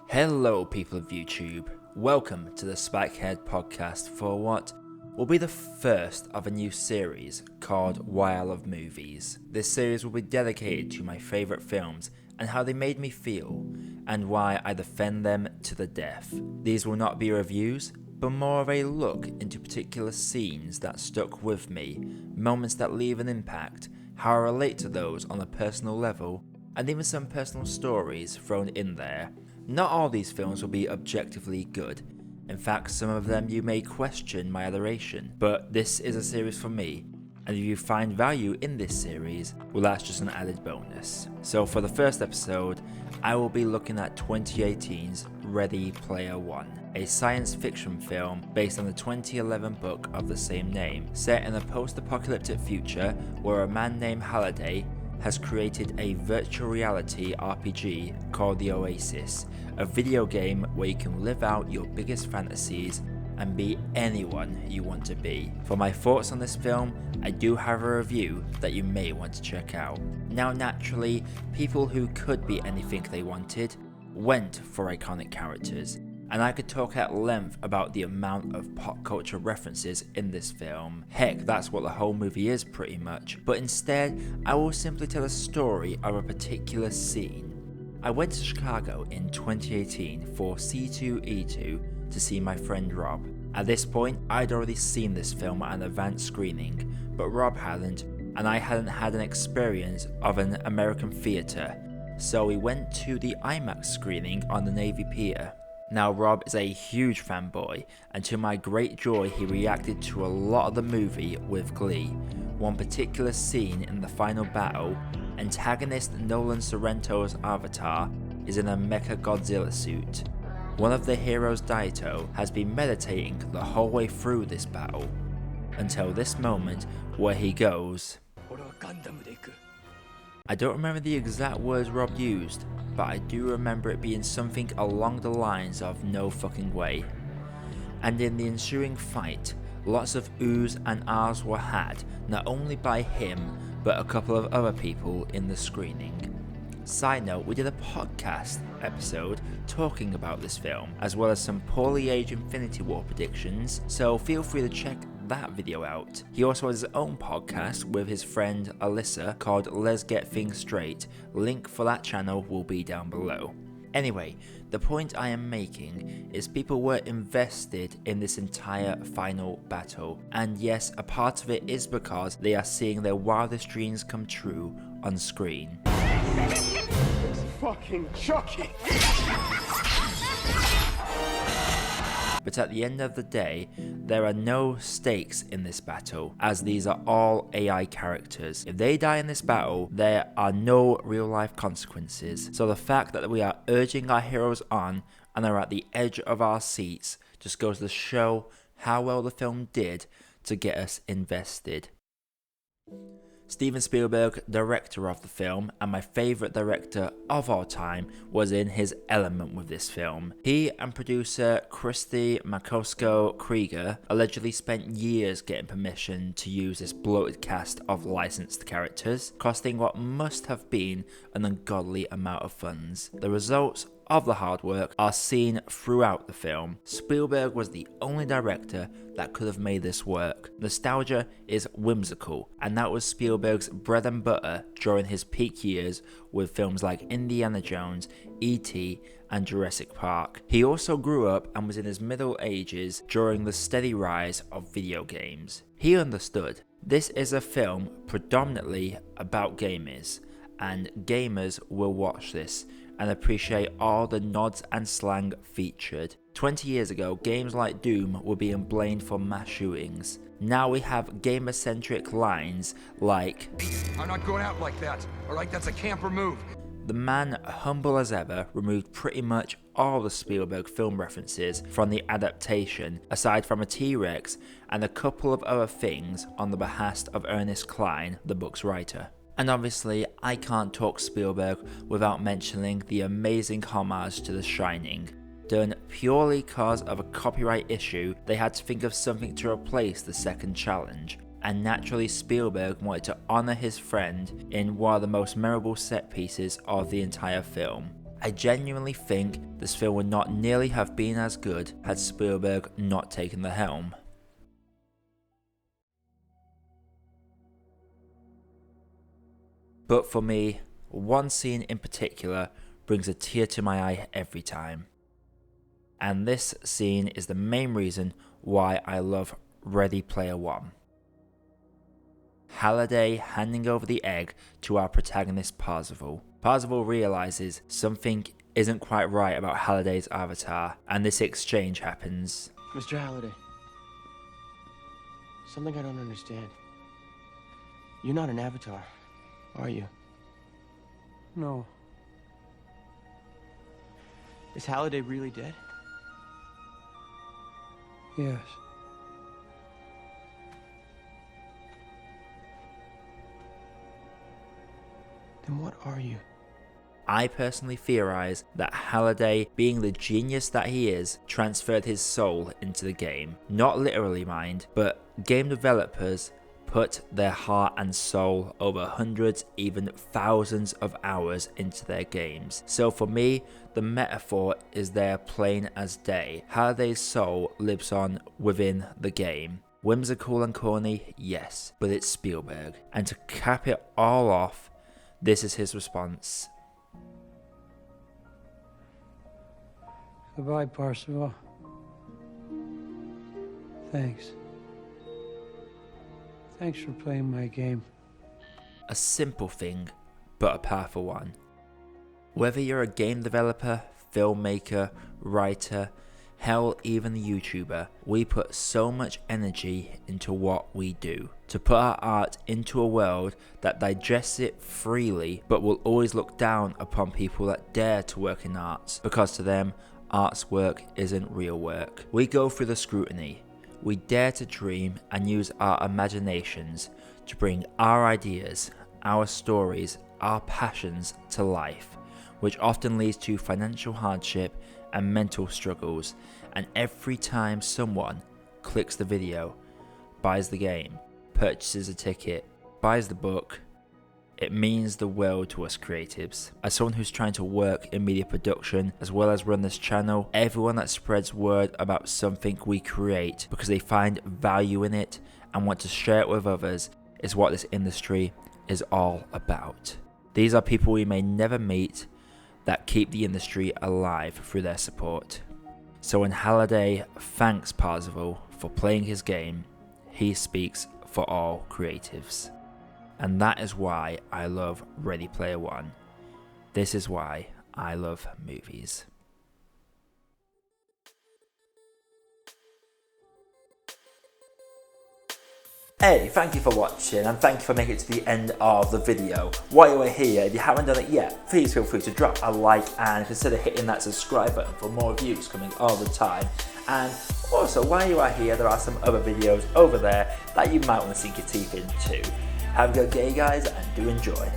Hello people of YouTube, welcome to the Spikehead podcast for what will be the first of a new series called Why I Love Movies. This series will be dedicated to my favourite films and how they made me feel, and why I defend them to the death. These will not be reviews, but more of a look into particular scenes that stuck with me, moments that leave an impact, how I relate to those on a personal level, and even some personal stories thrown in there. Not all these films will be objectively good. In fact, some of them you may question my adoration, but this is a series for me, and if you find value in this series, well, that's just an added bonus. So for the first episode, I will be looking at 2018's Ready Player One, a science fiction film based on the 2011 book of the same name, set in a post-apocalyptic future where a man named Halliday has created a virtual reality RPG called The Oasis, a video game where you can live out your biggest fantasies and be anyone you want to be. For my thoughts on this film, I do have a review that you may want to check out. Now naturally, people who could be anything they wanted went for iconic characters, and I could talk at length about the amount of pop culture references in this film. Heck, that's what the whole movie is pretty much. But instead, I will simply tell a story of a particular scene. I went to Chicago in 2018 for C2E2 to see my friend Rob. At this point, I'd already seen this film at an advanced screening, but Rob hadn't, and I hadn't had an experience of an American theatre. So we went to the IMAX screening on the Navy Pier. Now Rob is a huge fanboy, and to my great joy he reacted to a lot of the movie with glee. One particular scene in the final battle, antagonist Nolan Sorrento's avatar is in a Mecha Godzilla suit. One of the heroes, Daito, has been meditating the whole way through this battle, until this moment where he goes, I don't remember the exact words Rob used, but I do remember it being something along the lines of no fucking way. And in the ensuing fight, lots of oohs and ahs were had, not only by him, but a couple of other people in the screening. Side note, we did a podcast episode talking about this film, as well as some poorly aged Infinity War predictions, so feel free to check that video out. He also has his own podcast with his friend Alyssa called Let's Get Things Straight. Link for that channel will be down below. Anyway, the point I am making is people were invested in this entire final battle, and yes, a part of it is because they are seeing their wildest dreams come true on screen. It's fucking Chucky! But at the end of the day, there are no stakes in this battle, as these are all AI characters. If they die in this battle, there are no real life consequences. So the fact that we are urging our heroes on and are at the edge of our seats just goes to show how well the film did to get us invested. Steven Spielberg, director of the film, and my favourite director of all time, was in his element with this film. He and producer Christy Makosko-Krieger allegedly spent years getting permission to use this bloated cast of licensed characters, costing what must have been an ungodly amount of funds. The results of the hard work are seen throughout the film. Spielberg was the only director that could have made this work. Nostalgia is whimsical, and that was Spielberg's bread and butter during his peak years with films like Indiana Jones, E.T. and Jurassic Park. He also grew up and was in his middle ages during the steady rise of video games. He understood this is a film predominantly about gamers, and gamers will watch this and appreciate all the nods and slang featured. 20 years ago, games like Doom were being blamed for mass shootings. Now we have gamer-centric lines like, I'm not going out like that, alright? That's a camper move. The man, humble as ever, removed pretty much all the Spielberg film references from the adaptation, aside from a T-Rex and a couple of other things on the behest of Ernest Cline, the book's writer. And obviously, I can't talk Spielberg without mentioning the amazing homage to The Shining. done purely because of a copyright issue. They had to think of something to replace the second challenge, and naturally Spielberg wanted to honour his friend in one of the most memorable set pieces of the entire film. I genuinely think this film would not nearly have been as good had Spielberg not taken the helm. But for me, one scene in particular brings a tear to my eye every time. And this scene is the main reason why I love Ready Player One. Halliday handing over the egg to our protagonist Parzival. Parzival realises something isn't quite right about Halliday's avatar, and this exchange happens. Mr. Halliday, something I don't understand. You're not an avatar, are you? No. Is Halliday really dead? Yes. Then what are you? I personally theorise that Halliday, being the genius that he is, transferred his soul into the game. Not literally, mind, but game developers put their heart and soul over hundreds, even thousands of hours into their games. So for me, the metaphor is there plain as day. Halliday's soul lives on within the game. Whimsical and corny, yes, but it's Spielberg. And to cap it all off, this is his response. Goodbye, Parzival. Thanks. Thanks for playing my game. A simple thing, but a powerful one. Whether you're a game developer, filmmaker, writer, hell, even a YouTuber, we put so much energy into what we do. To put our art into a world that digests it freely, but will always look down upon people that dare to work in arts, because to them, art's work isn't real work. We go through the scrutiny. We dare to dream and use our imaginations to bring our ideas, our stories, our passions to life, which often leads to financial hardship and mental struggles. And every time someone clicks the video, buys the game, purchases a ticket, buys the book, it means the world to us creatives. As someone who's trying to work in media production as well as run this channel, everyone that spreads word about something we create because they find value in it and want to share it with others is what this industry is all about. These are people we may never meet that keep the industry alive through their support. So when Halliday thanks Parzival for playing his game, he speaks for all creatives. And that is why I love Ready Player One. This is why I love movies. Hey, thank you for watching and thank you for making it to the end of the video. While you are here, if you haven't done it yet, please feel free to drop a like and consider hitting that subscribe button for more reviews coming all the time. And also, while you are here, there are some other videos over there that you might want to sink your teeth into. Have a good day, guys, and do enjoy.